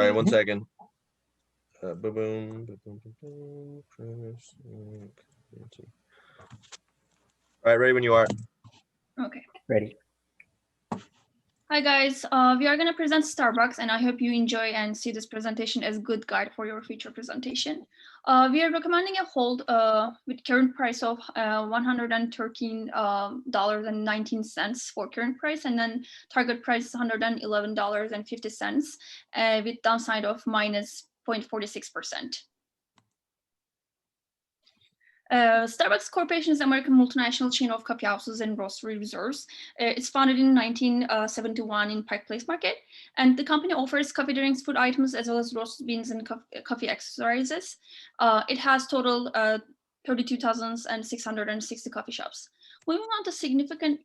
Sorry, 1 second. Boom, boom, boom, boom, boom, press, all right, ready when you are. Okay. Ready. Hi guys, we are going to present Starbucks, and I hope you enjoy and see this presentation as a good guide for your future presentation. We are recommending a hold with current price of $113.19 for current price, and then target price $111.50 with downside of minus 0.46%. Starbucks Corporation is an American multinational chain of coffee houses and roastery reserves. It's founded in 1971 in Pike Place Market, and the company offers coffee drinks, food items, as well as roasted beans and coffee accessories. It has total 32,660 coffee shops. Moving on to significant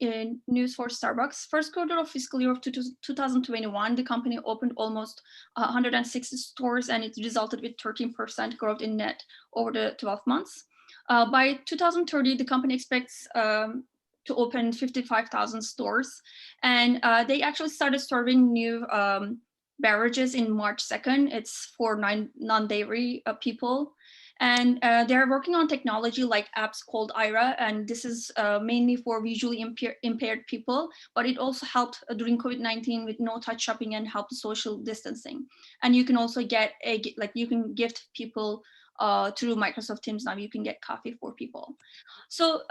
news for Starbucks, first quarter of fiscal year of 2021, the company opened almost 160 stores, and it resulted with 13% growth in net over the 12 months. By 2030, the company expects to open 55,000 stores, and they actually started serving new beverages in March 2nd. It's for non-dairy people, and they're working on technology like apps called IRA, and this is mainly for visually impaired people, but it also helped during COVID-19 with no-touch shopping and helped social distancing. And you can also get you can gift people through Microsoft Teams. Now you can get coffee for people. So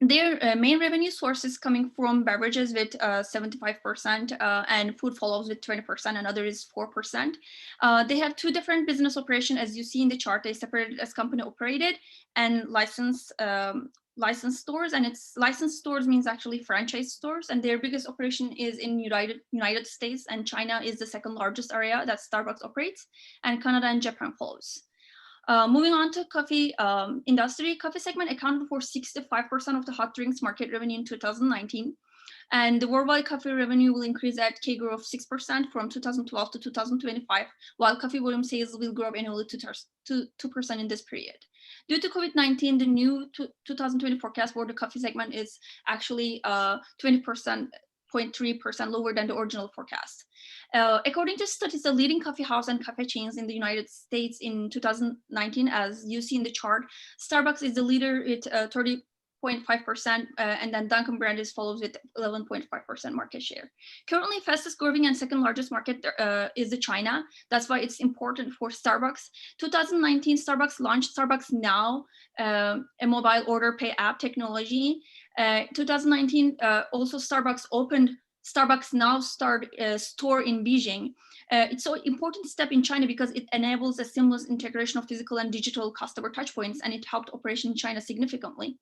their main revenue source is coming from beverages with 75%, and food follows with 20%, and other is 4%. They have two different business operations, as you see in the chart. They separated as company operated and licensed stores, and it's licensed stores means actually franchise stores, and their biggest operation is in United States, and China is the second largest area that Starbucks operates, and Canada and Japan follows. Moving on to coffee industry, coffee segment accounted for 65% of the hot drinks market revenue in 2019. And the worldwide coffee revenue will increase at CAGR of 6% from 2012 to 2025, while coffee volume sales will grow annually to 2% in this period. Due to COVID-19, the new 2020 forecast for the coffee segment is actually 20.3% lower than the original forecast. According to studies, the leading coffee house and cafe chains in the United States in 2019, as you see in the chart, Starbucks is the leader with 30.5%, and then Dunkin' brand follows with 11.5% market share. Currently, fastest growing and second largest market is the China. That's why it's important for Starbucks. 2019, Starbucks launched Starbucks Now, a mobile order pay app technology. 2019, also Starbucks opened Starbucks Now store in Beijing. It's an important step in China because it enables a seamless integration of physical and digital customer touchpoints, and it helped operation in China significantly.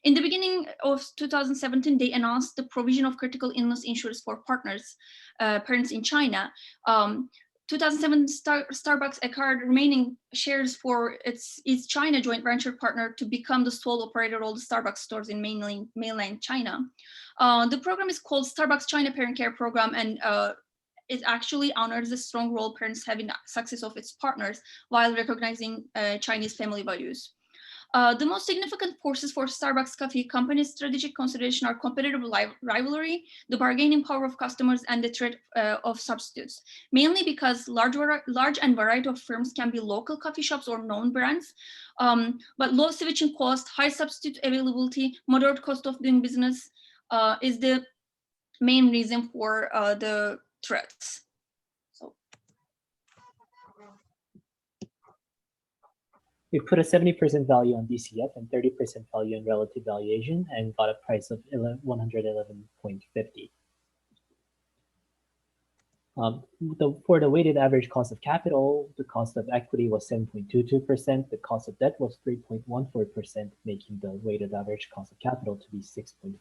In the beginning of 2017, they announced the provision of critical illness insurance for parents in China. 2007, Starbucks acquired remaining shares for its China joint venture partner to become the sole operator of all the Starbucks stores in mainland China. The program is called Starbucks China Parent Care Program, and it actually honors the strong role parents have in the success of its partners while recognizing Chinese family values. The most significant forces for Starbucks Coffee Company's strategic consideration are competitive rivalry, the bargaining power of customers, and the threat of substitutes, mainly because large and variety of firms can be local coffee shops or known brands, but low switching cost, high substitute availability, moderate cost of doing business is the main reason for the threats. We put a 70% value on DCF and 30% value on relative valuation and got a price of 111.50. For the weighted average cost of capital, the cost of equity was 7.22%, the cost of debt was 3.14%, making the weighted average cost of capital to be 6.52%.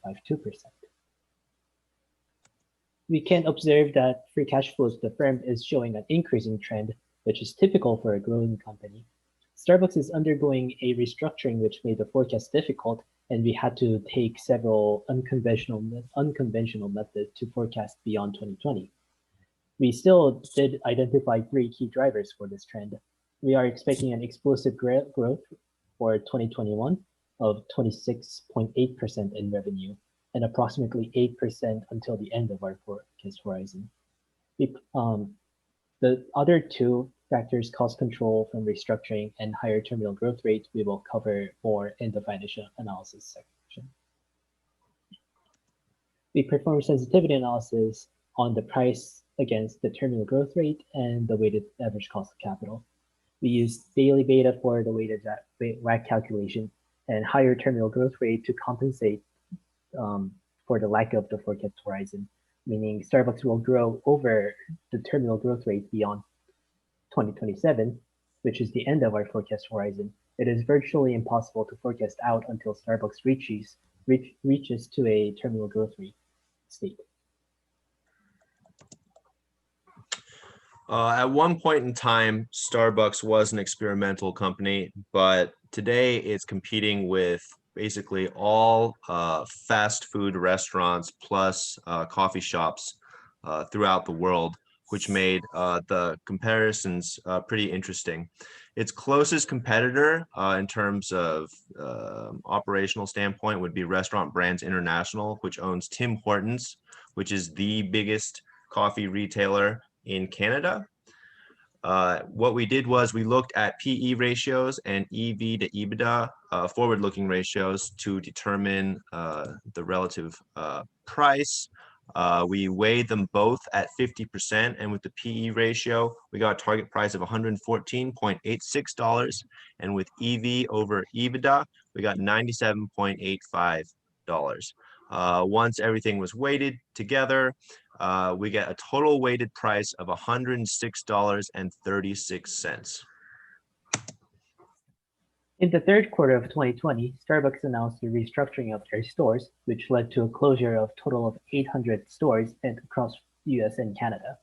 We can observe that free cash flows of the firm is showing an increasing trend, which is typical for a growing company. Starbucks is undergoing a restructuring which made the forecast difficult, and we had to take several unconventional methods to forecast beyond 2020. We still did identify 3 key drivers for this trend. We are expecting an explosive growth for 2021 of 26.8% in revenue and approximately 8% until the end of our forecast horizon. The other two factors, cost control from restructuring and higher terminal growth rate, we will cover more in the financial analysis section. We perform sensitivity analysis on the price against the terminal growth rate and the weighted average cost of capital. We use daily beta for the weighted WACC calculation and higher terminal growth rate to compensate for the lack of the forecast horizon, meaning Starbucks will grow over the terminal growth rate beyond 2027, which is the end of our forecast horizon. It is virtually impossible to forecast out until Starbucks reaches to a terminal growth rate state. At one point in time, Starbucks was an experimental company, but today it's competing with basically all fast food restaurants plus coffee shops throughout the world, which made the comparisons pretty interesting. Its closest competitor in terms of operational standpoint would be Restaurant Brands International, which owns Tim Hortons, which is the biggest coffee retailer in Canada. What we did was we looked at PE ratios and EV to EBITDA forward-looking ratios to determine the relative price. We weighed them both at 50%, and with the PE ratio, we got a target price of $114.86, and with EV over EBITDA, we got $97.85. Once everything was weighted together, we get a total weighted price of $106.36. In the third quarter of 2020, Starbucks announced the restructuring of their stores, which led to a closure of a total of 800 stores across US and Canada.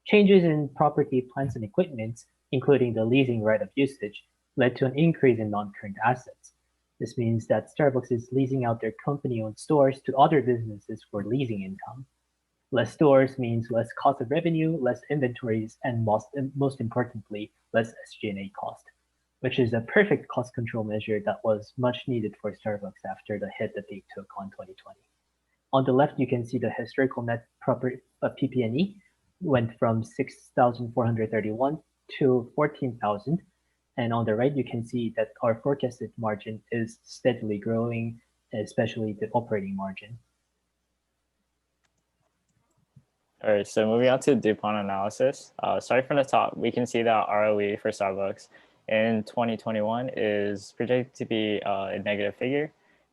Changes in property, plants, and equipment, including the leasing right of usage, led to an increase in non-current assets. This means that Starbucks is leasing out their company-owned stores to other businesses for leasing income. Less stores means less cost of revenue, less inventories, and most importantly, less SG&A cost, which is a perfect cost control measure that was much needed for Starbucks after the hit that they took on 2020. On the left, you can see the historical net PP&E went from 6,431 to 14,000. And on the right, you can see that our forecasted margin is steadily growing, especially the operating margin. All right, so moving on to DuPont analysis. Starting from the top, we can see that ROE for Starbucks in 2021 is projected to be a negative figure.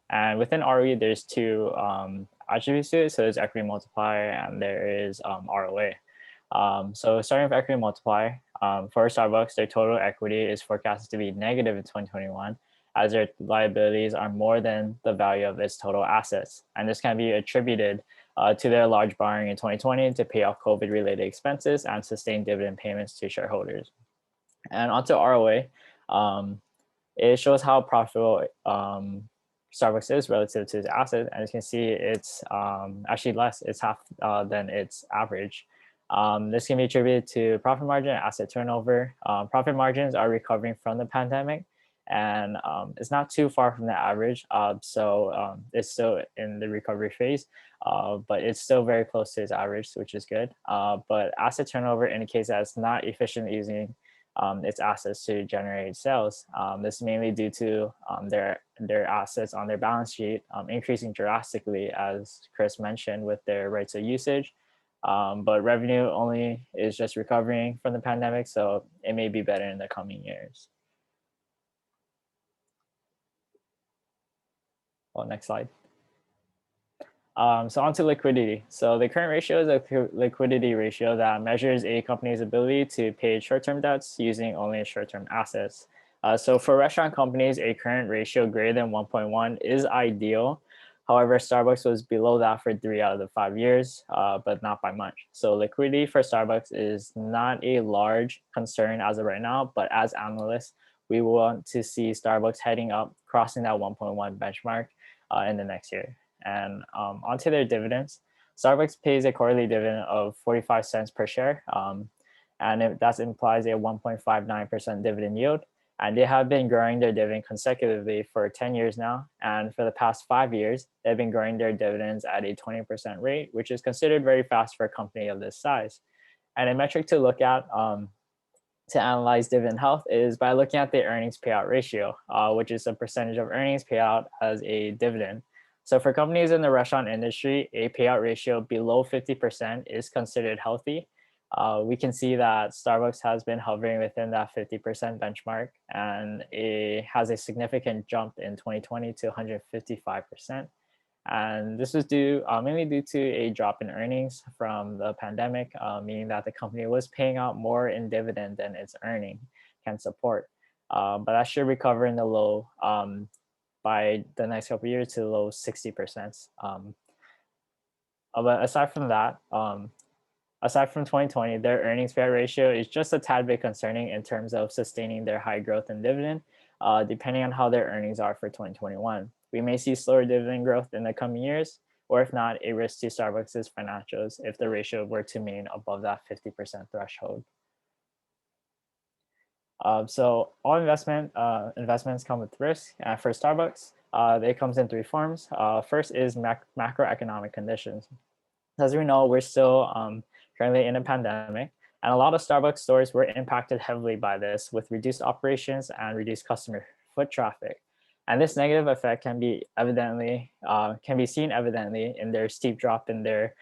And within ROE, there's two attributes to it. So there's equity multiplier and there is ROA. So starting with equity multiplier, for Starbucks, their total equity is forecasted to be negative in 2021 as their liabilities are more than the value of its total assets. And this can be attributed to their large borrowing in 2020 to pay off COVID-related expenses and sustain dividend payments to shareholders. And onto ROA, it shows how profitable Starbucks is relative to its asset. As you can see, it's actually less, it's half than its average. This can be attributed to profit margin and asset turnover. Profit margins are recovering from the pandemic and it's not too far from the average. So it's still in the recovery phase, but it's still very close to its average, which is good. But asset turnover indicates that it's not efficiently using its assets to generate sales. This is mainly due to their assets on their balance sheet increasing drastically, as Chris mentioned, with their rights of usage. But revenue only is just recovering from the pandemic, so it may be better in the coming years. Well, next slide. So onto liquidity. So the current ratio is a liquidity ratio that measures a company's ability to pay short-term debts using only short-term assets. So for restaurant companies, a current ratio greater than 1.1 is ideal. However, Starbucks was below that for 3 out of the 5 years, but not by much. So liquidity for Starbucks is not a large concern as of right now, but as analysts, we want to see Starbucks heading up, crossing that 1.1 benchmark in the next year. And onto their dividends, Starbucks pays a quarterly dividend of 45 cents per share, and that implies a 1.59% dividend yield. And they have been growing their dividend consecutively for 10 years now. And for the past 5 years, they've been growing their dividends at a 20% rate, which is considered very fast for a company of this size. And a metric to look at to analyze dividend health is by looking at the earnings payout ratio, which is a percentage of earnings payout as a dividend. So for companies in the restaurant industry, a payout ratio below 50% is considered healthy. We can see that Starbucks has been hovering within that 50% benchmark, and it has a significant jump in 2020 to 155%. And this was mainly due to a drop in earnings from the pandemic, meaning that the company was paying out more in dividend than its earning can support. But that should recover in the low by the next couple of years to the low 60%. But aside from that, aside from 2020, their earnings payout ratio is just a tad bit concerning in terms of sustaining their high growth and dividend, depending on how their earnings are for 2021. We may see slower dividend growth in the coming years, or if not, a risk to Starbucks' financials if the ratio were to remain above that 50% threshold. So all investments come with risk. For Starbucks, it comes in three forms. First is macroeconomic conditions. As we know, we're still currently in a pandemic, and a lot of Starbucks stores were impacted heavily by this with reduced operations and reduced customer foot traffic. And this negative effect can be seen evidently in their steep drop in their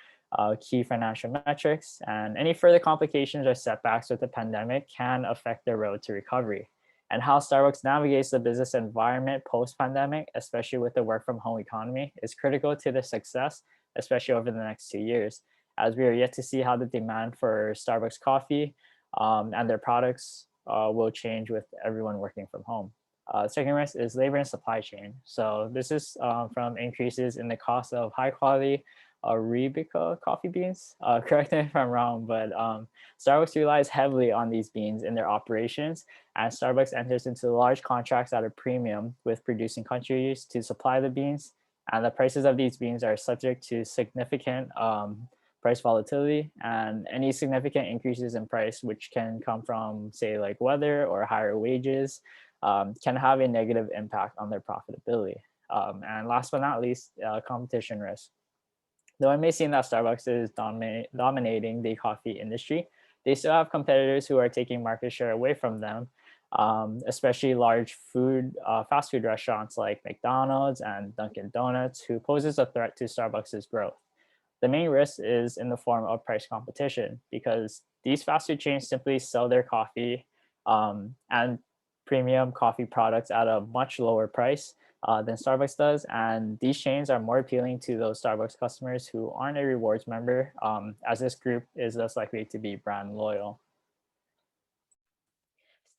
key financial metrics, and any further complications or setbacks with the pandemic can affect their road to recovery. And how Starbucks navigates the business environment post-pandemic, especially with the work from home economy, is critical to their success, especially over the next 2 years, as we are yet to see how the demand for Starbucks coffee and their products will change with everyone working from home. Second risk is labor and supply chain. So this is from increases in the cost of high quality Arabica coffee beans. Correct me if I'm wrong, but Starbucks relies heavily on these beans in their operations, and Starbucks enters into large contracts at a premium with producing countries to supply the beans, and the prices of these beans are subject to significant price volatility, and any significant increases in price, which can come from, say, like weather or higher wages, can have a negative impact on their profitability. And last but not least, competition risk. Though it may seem that Starbucks is dominating the coffee industry, they still have competitors who are taking market share away from them, especially large fast food restaurants like McDonald's and Dunkin' Donuts, who poses a threat to Starbucks' growth. The main risk is in the form of price competition, because these fast food chains simply sell their coffee and premium coffee products at a much lower price than Starbucks does. And these chains are more appealing to those Starbucks customers who aren't a rewards member, as this group is less likely to be brand loyal.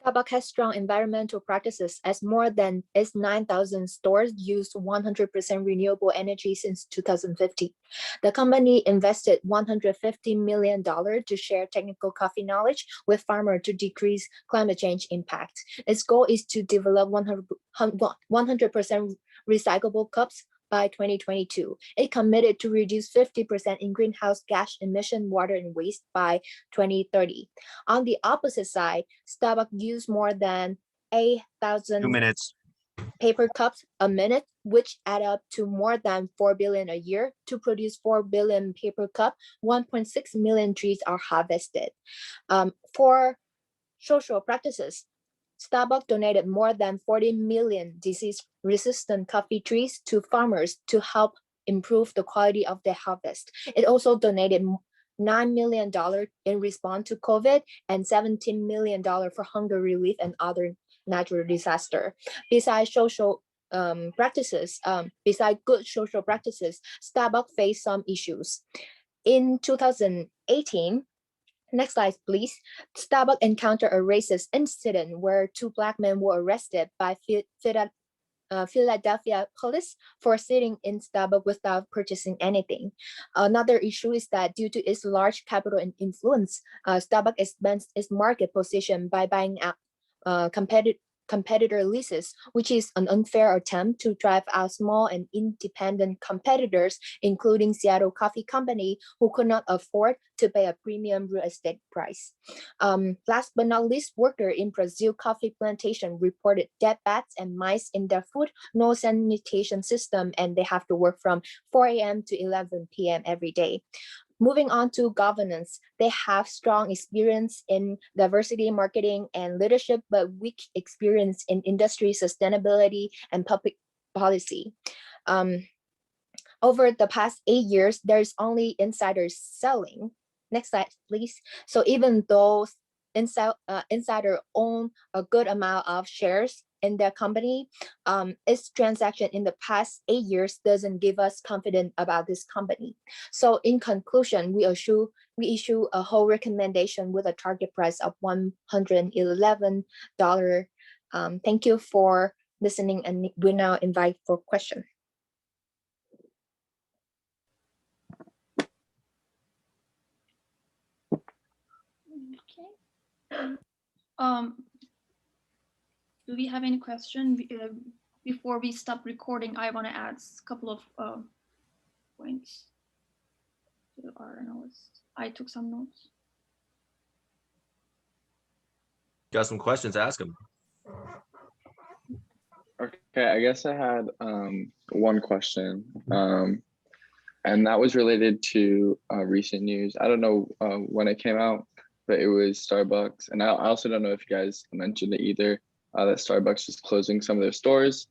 Starbucks has strong environmental practices, as more than its 9,000 stores used 100% renewable energy since 2015. The company invested $150 million to share technical coffee knowledge with farmers to decrease climate change impact. Its goal is to develop 100% recyclable cups by 2022. It committed to reduce 50% in greenhouse gas emission, water, and waste by 2030. On the opposite side, Starbucks used more than 8,000 2 minutes. paper cups a minute, which add up to more than 4 billion a year. To produce 4 billion paper cups, 1.6 million trees are harvested. For social practices, Starbucks donated more than 40 million disease-resistant coffee trees to farmers to help improve the quality of their harvest. It also donated $9 million in response to COVID and $17 million for hunger relief and other natural disaster. Besides social practices, besides good social practices, Starbucks faced some issues. In 2018, next slide, please. Starbucks encountered a racist incident where 2 Black men were arrested by Philadelphia police for sitting in Starbucks without purchasing anything. Another issue is that due to its large capital and influence, Starbucks expands its market position by buying out competitor leases, which is an unfair attempt to drive out small and independent competitors, including Seattle Coffee Company, who could not afford to pay a premium real estate price. Last but not least, workers in Brazil coffee plantation reported dead bats and mice in their food, no sanitation system, and they have to work from 4 a.m. to 11 p.m. every day. Moving on to governance, they have strong experience in diversity marketing and leadership, but weak experience in industry sustainability and public policy. Over the past 8 years, there's only insiders selling. Next slide, please. So even though insider own a good amount of shares in their company, its transaction in the past 8 years doesn't give us confidence about this company. So in conclusion, we issue a whole recommendation with a target price of $111. Thank you for listening, and we now invite for questions. Okay. Do we have any question? Before we stop recording, I want to add a couple of points to our analyst. I took some notes. Got some questions, ask them. Okay, I guess I had one question, and that was related to recent news. I don't know when it came out, but it was Starbucks, and I also don't know if you guys mentioned it either, that Starbucks is closing some of their stores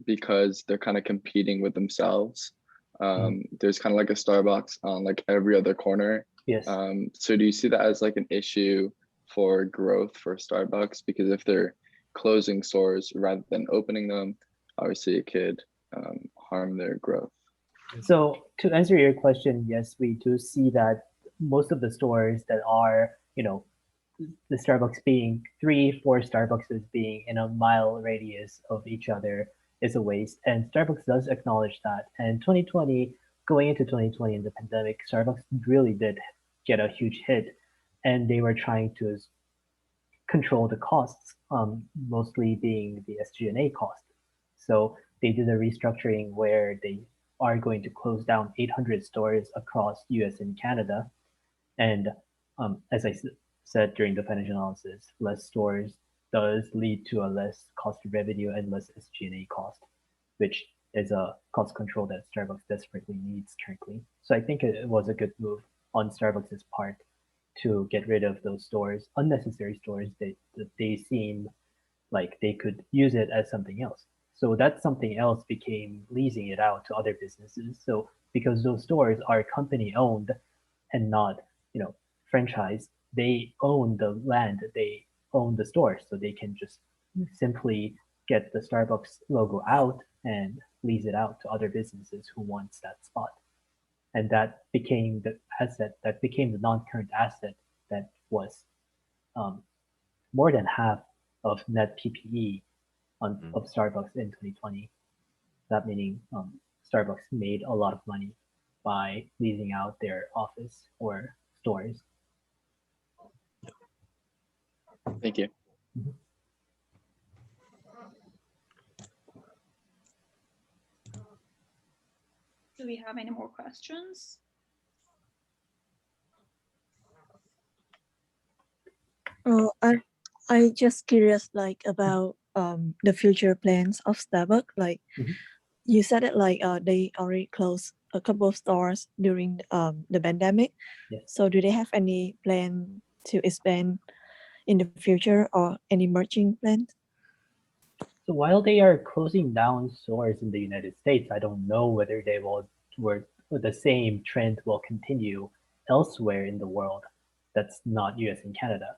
because they're kind of competing with themselves. There's kind of like a Starbucks on like every other corner. Yes. So do you see that as like an issue for growth for Starbucks? Because if they're closing stores rather than opening them, obviously it could harm their growth. So to answer your question, yes, we do see that most of the stores that are, the Starbucks being 3-4 Starbucks being in a mile radius of each other is a waste. And Starbucks does acknowledge that. And 2020, going into 2020 in the pandemic, Starbucks really did get a huge hit, and they were trying to control the costs, mostly being the SG&A cost. So they did a restructuring where they are going to close down 800 stores across US and Canada. And as I said during the financial analysis, less stores does lead to a less cost of revenue and less SG&A cost, which is a cost control that Starbucks desperately needs currently. So I think it was a good move on Starbucks' part to get rid of those stores, unnecessary stores that they seem like they could use it as something else. So that something else became leasing it out to other businesses. So because those stores are company owned and not, franchise, they own the land, they own the store, so they can just simply get the Starbucks logo out and lease it out to other businesses who wants that spot. And that became the asset, that became the non-current asset that was more than half of net PPE of Starbucks in 2020. That meaning Starbucks made a lot of money by leasing out their office or stores. Thank you. Do we have any more questions? Oh, I just curious about the future plans of Starbucks. You said it they already closed a couple of stores during the pandemic. Yes. So do they have any plan to expand in the future or any merging plans? So while they are closing down stores in the United States, I don't know whether they will, where the same trend will continue elsewhere in the world that's not US and Canada,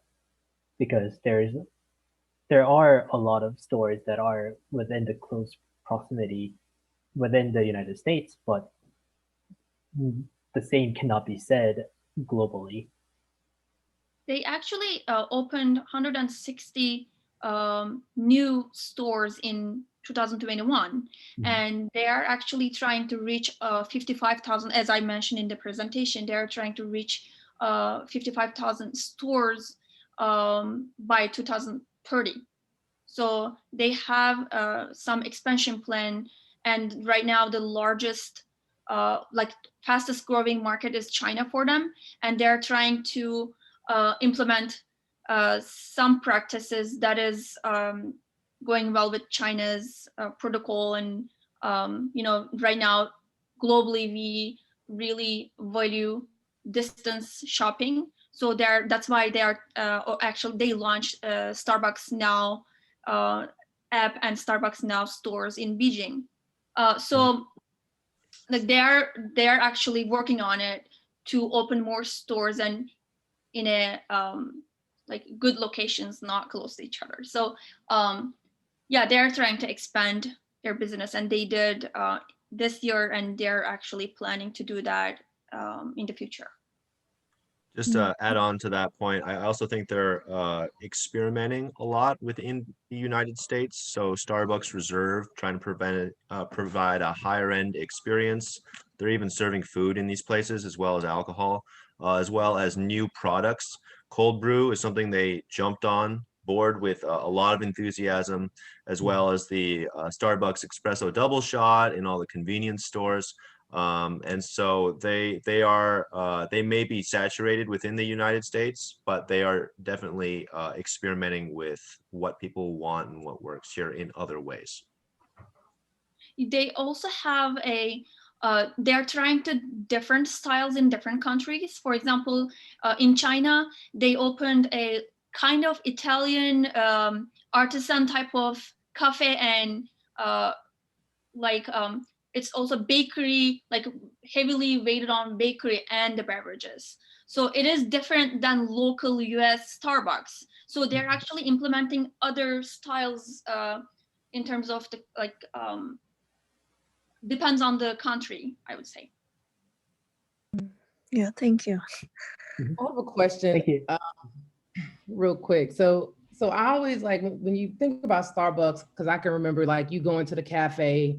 because there are a lot of stores that are within the close proximity within the United States, but the same cannot be said globally. They actually opened 160 new stores in 2021, and they are actually trying to reach 55,000, as I mentioned in the presentation. They are trying to reach 55,000 stores by 2030. So they have some expansion plan, and right now the largest, fastest growing market is China for them, and they're trying to implement some practices that is going well with China's protocol. And right now globally we really value distance shopping. So that's why they are actually they launched Starbucks Now app and Starbucks Now stores in Beijing. So like they're actually working on it to open more stores and in a like good locations, not close to each other. So yeah, they're trying to expand their business, and they did this year, and they're actually planning to do that in the future. Just to add on to that point, I also think they're experimenting a lot within the United States. So Starbucks Reserve, trying to provide a higher end experience. They're even serving food in these places as well as alcohol, as well as new products. Cold brew is something they jumped on board with a lot of enthusiasm, as well as the Starbucks espresso double shot in all the convenience stores. And so they may be saturated within the United States, but they are definitely experimenting with what people want and what works here in other ways. They also have they're trying to different styles in different countries. For example, in China, they opened a kind of Italian artisan type of cafe, and it's also bakery, like heavily weighted on bakery and the beverages. So it is different than local US Starbucks. So they're actually implementing other styles in terms of the depends on the country, I would say. Yeah, thank you. I have a question. Thank you. Real quick. So I always like when you think about Starbucks, because I can remember like you going to the cafe,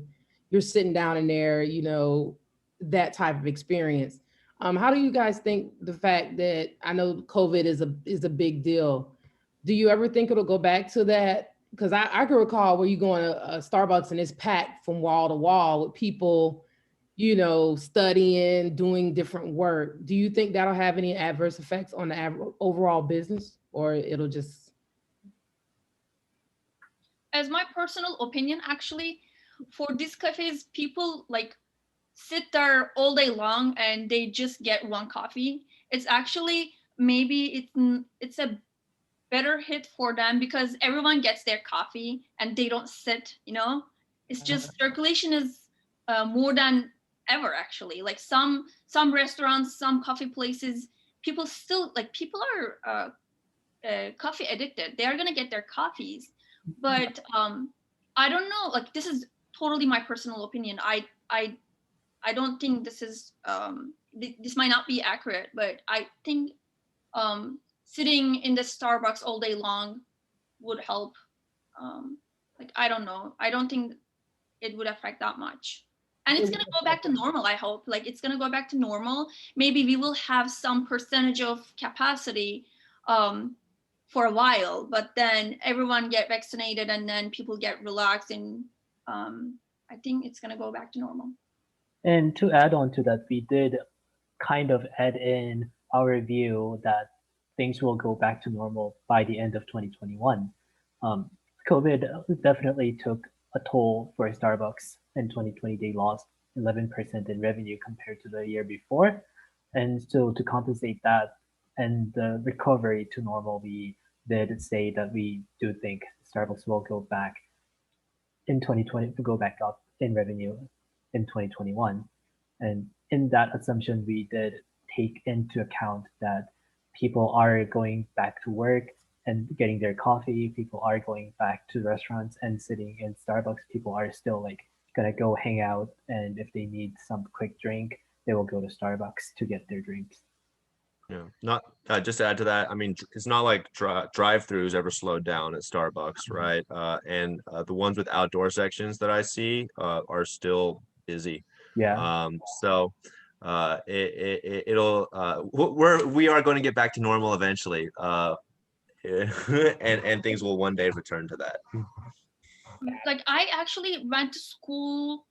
you're sitting down in there, you know, that type of experience. How do you guys think the fact that I know COVID is a big deal? Do you ever think it'll go back to that? Because I can recall where you go to a Starbucks and it's packed from wall to wall with people, you know, studying, doing different work. Do you think that'll have any adverse effects on the overall business, or it'll just? As my personal opinion, actually, for these cafes, people like sit there all day long and they just get one coffee. It's actually maybe it's a better hit for them because everyone gets their coffee and they don't sit, you know. It's just circulation is more than ever, actually. Like some restaurants, some coffee places, people are coffee addicted. They are gonna get their coffees, but I don't know, like this is totally my personal opinion. I don't think this is this might not be accurate, but I think sitting in the Starbucks all day long would help. Like, I don't know. I don't think it would affect that much. And it's gonna go back to normal, I hope. Like it's gonna go back to normal. Maybe we will have some percentage of capacity for a while, but then everyone get vaccinated and then people get relaxed, and I think it's gonna go back to normal. And to add on to that, we did kind of add in our view that things will go back to normal by the end of 2021. COVID definitely took a toll for Starbucks in 2020. They lost 11% in revenue compared to the year before. And so to compensate that and the recovery to normal, we did say that we do think Starbucks will go back in 2020, to go back up in revenue in 2021. And in that assumption, we did take into account that people are going back to work and getting their coffee. People are going back to restaurants and sitting in Starbucks. People are still like gonna go hang out, and if they need some quick drink, they will go to Starbucks to get their drinks. Yeah, not just to add to that, I mean, it's not like drive-throughs ever slowed down at Starbucks, right? And the ones with outdoor sections that I see are still busy. Yeah. So we are going to get back to normal eventually, and things will one day return to that. Like I actually went to school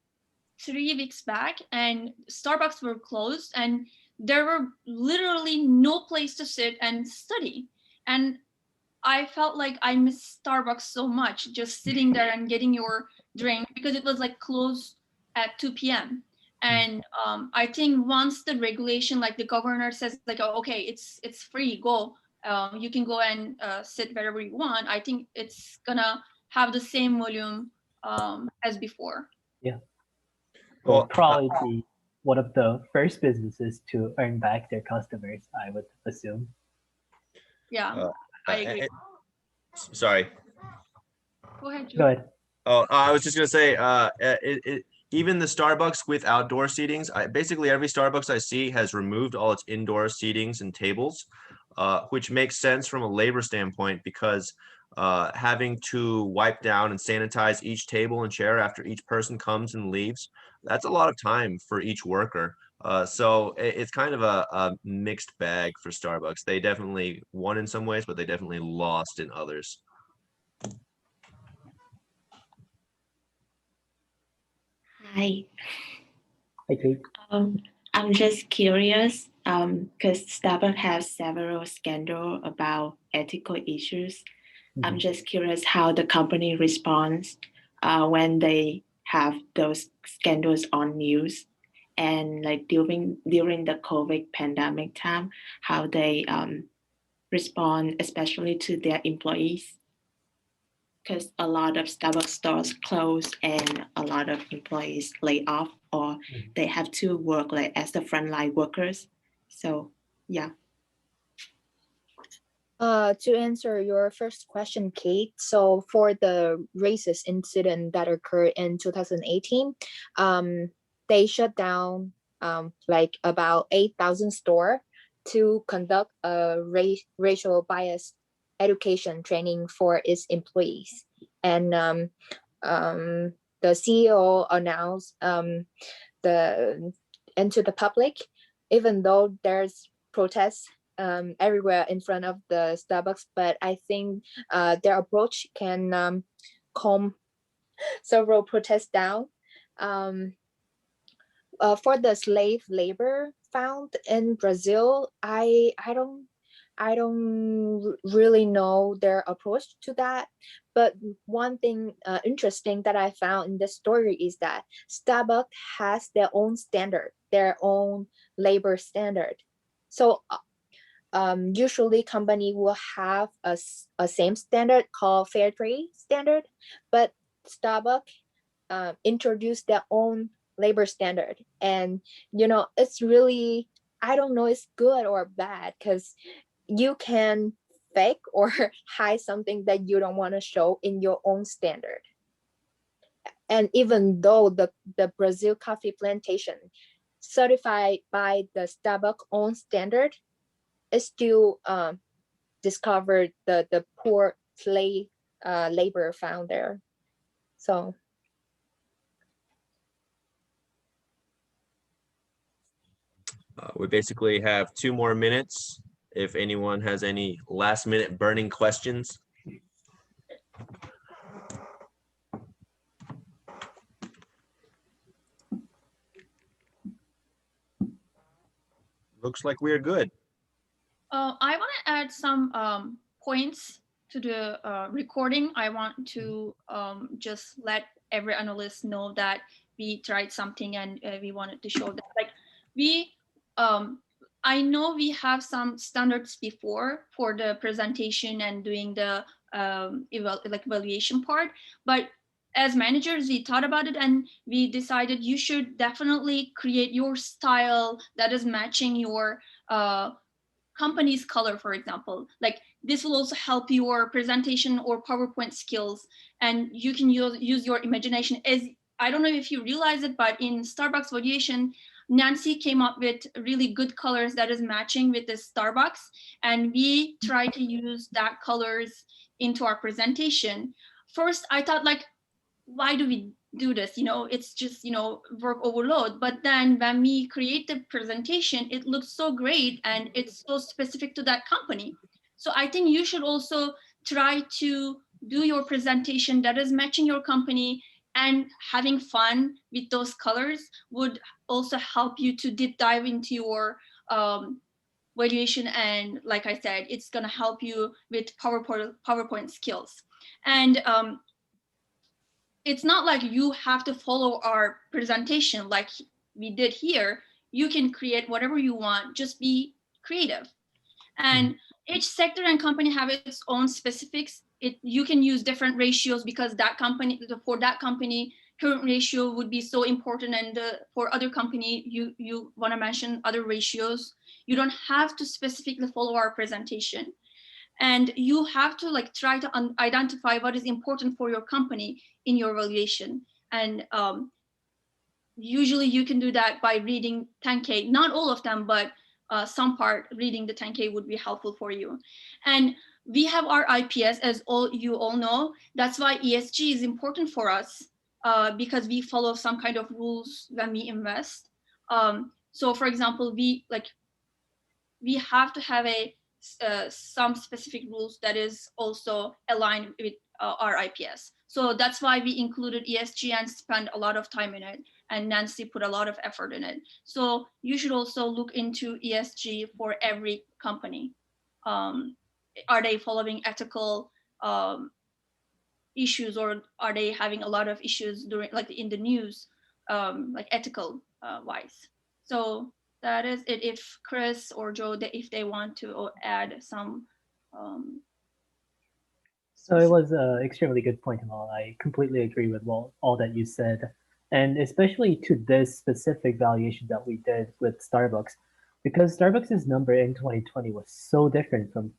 3 weeks back, and Starbucks were closed, and there were literally no place to sit and study. And I felt like I missed Starbucks so much, just sitting there and getting your drink, because it was like closed at 2 p.m. And I think once the regulation, like the governor says, like, oh, okay, it's free, go, you can go and sit wherever you want. I think it's gonna have the same volume as before. Yeah. Well, Will probably be one of the first businesses to earn back their customers, I would assume. Yeah, I agree. Sorry. Go ahead, Joe. Go ahead. Oh, I was just gonna say, even the Starbucks with outdoor seatings, basically every Starbucks I see has removed all its indoor seatings and tables, which makes sense from a labor standpoint because having to wipe down and sanitize each table and chair after each person comes and leaves, that's a lot of time for each worker. So it's kind of a mixed bag for Starbucks. They definitely won in some ways, but they definitely lost in others. Hi. Hi, Kate. I'm just curious because Starbucks has several scandals about ethical issues. I'm just curious how the company responds when they have those scandals on news, and like during the COVID pandemic time, how they respond, especially to their employees. Because a lot of Starbucks stores close and a lot of employees lay off, or they have to work like as the frontline workers. So yeah. To answer your first question, Kate, so for the racist incident that occurred in 2018, they shut down like about 8,000 stores to conduct a racial bias education training for its employees. And the CEO announced to the public, even though there's protests everywhere in front of the Starbucks, but I think their approach can calm several protests down. For the slave labor found in Brazil, I don't really know their approach to that. But one thing interesting that I found in this story is that Starbucks has their own standard, their own labor standard. So usually company will have a same standard called fair trade standard, but Starbucks introduced their own labor standard. And it's really, I don't know, it's good or bad, because you can fake or hide something that you don't want to show in your own standard. And even though the Brazil coffee plantation certified by the Starbucks own standard, it still discovered the poor slave labor found there. So We basically have 2 more minutes. If anyone has any last minute burning questions. Looks like we're good. I want to add some points to the recording. I want to just let every analyst know that we tried something and we wanted to show that, like, I know we have some standards before for the presentation and doing the evaluation part, but as managers, we thought about it and we decided you should definitely create your style that is matching your company's color, for example. Like, this will also help your presentation or PowerPoint skills, and you can use your imagination. As I don't know if you realize it, but in SBUX Valuation, Nancy came up with really good colors that is matching with the Starbucks, and we try to use that colors into our presentation. First, I thought, like, why do we do this? It's just, work overload. But then when we create the presentation, it looks so great and it's so specific to that company. So I think you should also try to do your presentation that is matching your company, and having fun with those colors would also help you to deep dive into your valuation. And like I said, it's going to help you with PowerPoint skills. And it's not like you have to follow our presentation. Like, we did here, you can create whatever you want, just be creative. And each sector and company have its own specifics. You can use different ratios because that company, for that company, current ratio would be so important, and for other company, you want to mention other ratios. You don't have to specifically follow our presentation, and you have to like try to identify what is important for your company in your valuation. And usually you can do that by reading 10K, not all of them, but some part reading the 10K would be helpful for you. And we have our IPS, as you all know. That's why ESG is important for us, because we follow some kind of rules when we invest. So for example, we have to have some specific rules that is also aligned with our IPS. So that's why we included ESG and spent a lot of time in it. And Nancy put a lot of effort in it. So you should also look into ESG for every company. Are they following ethical issues, or are they having a lot of issues during, like in the news, like ethical wise? So that is it. If Chris or Joe, if they want to add some. So it was an extremely good point, Amal. I completely agree with all that you said. And especially to this specific valuation that we did with Starbucks, because Starbucks' number in 2020 was so different from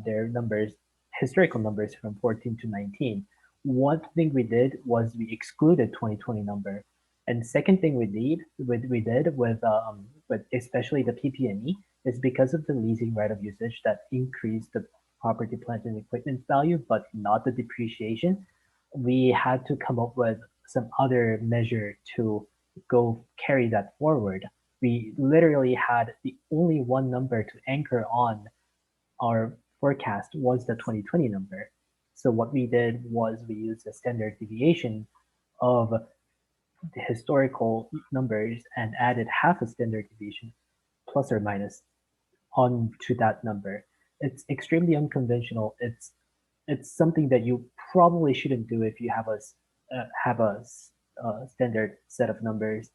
their numbers, historical numbers from 14 to 19. One thing we did was we excluded 2020 number. And second thing we did with especially the PP&E is because of the leasing right of usage that increased the property, plant, and equipment value, but not the depreciation. We had to come up with some other measure to go carry that forward. We literally had the only one number to anchor on our forecast was the 2020 number. So what we did was we used a standard deviation of the historical numbers and added half a standard deviation, plus or minus, onto that number. It's extremely unconventional. It's something that you probably shouldn't do if you have a standard set of numbers.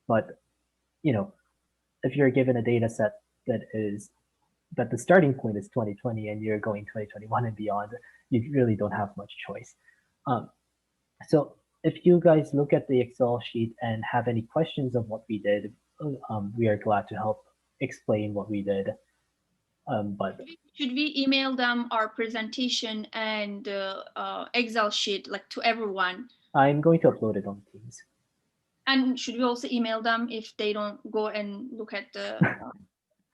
But if you're given a data set that the starting point is 2020 and you're going 2021 and beyond, you really don't have much choice. So if you guys look at the Excel sheet and have any questions of what we did, we are glad to help explain what we did. But should we email them our presentation and Excel sheet like to everyone? I'm going to upload it on Teams. And should we also email them if they don't go and look at the?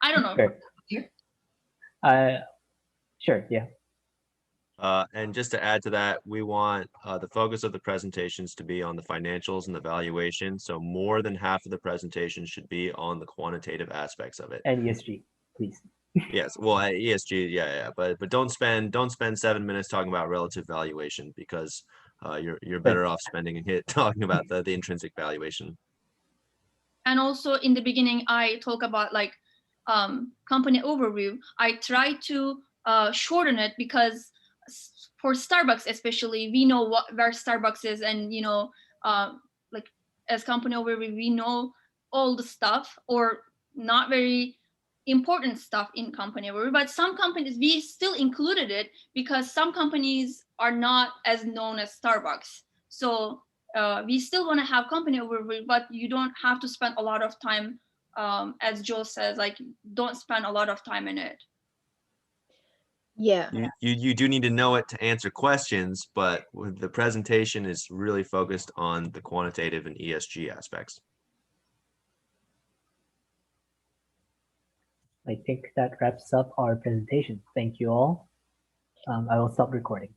I don't know. Sure. Sure. Yeah. And just to add to that, we want the focus of the presentations to be on the financials and the valuation. So more than half of the presentation should be on the quantitative aspects of it. And ESG, please. Yes, well, ESG, yeah, but don't spend 7 minutes talking about relative valuation, because you're better off spending it talking about the intrinsic valuation. And also in the beginning, I talk about like company overview. I try to shorten it because for Starbucks especially, we know where Starbucks is, and like as company overview, we know all the stuff, or not very important stuff in company overview. But some companies, we still included it because some companies are not as known as Starbucks. So we still want to have company overview, but you don't have to spend a lot of time, as Joe says, like don't spend a lot of time in it. Yeah. You do need to know it to answer questions, but the presentation is really focused on the quantitative and ESG aspects. I think that wraps up our presentation. Thank you all. I will stop recording.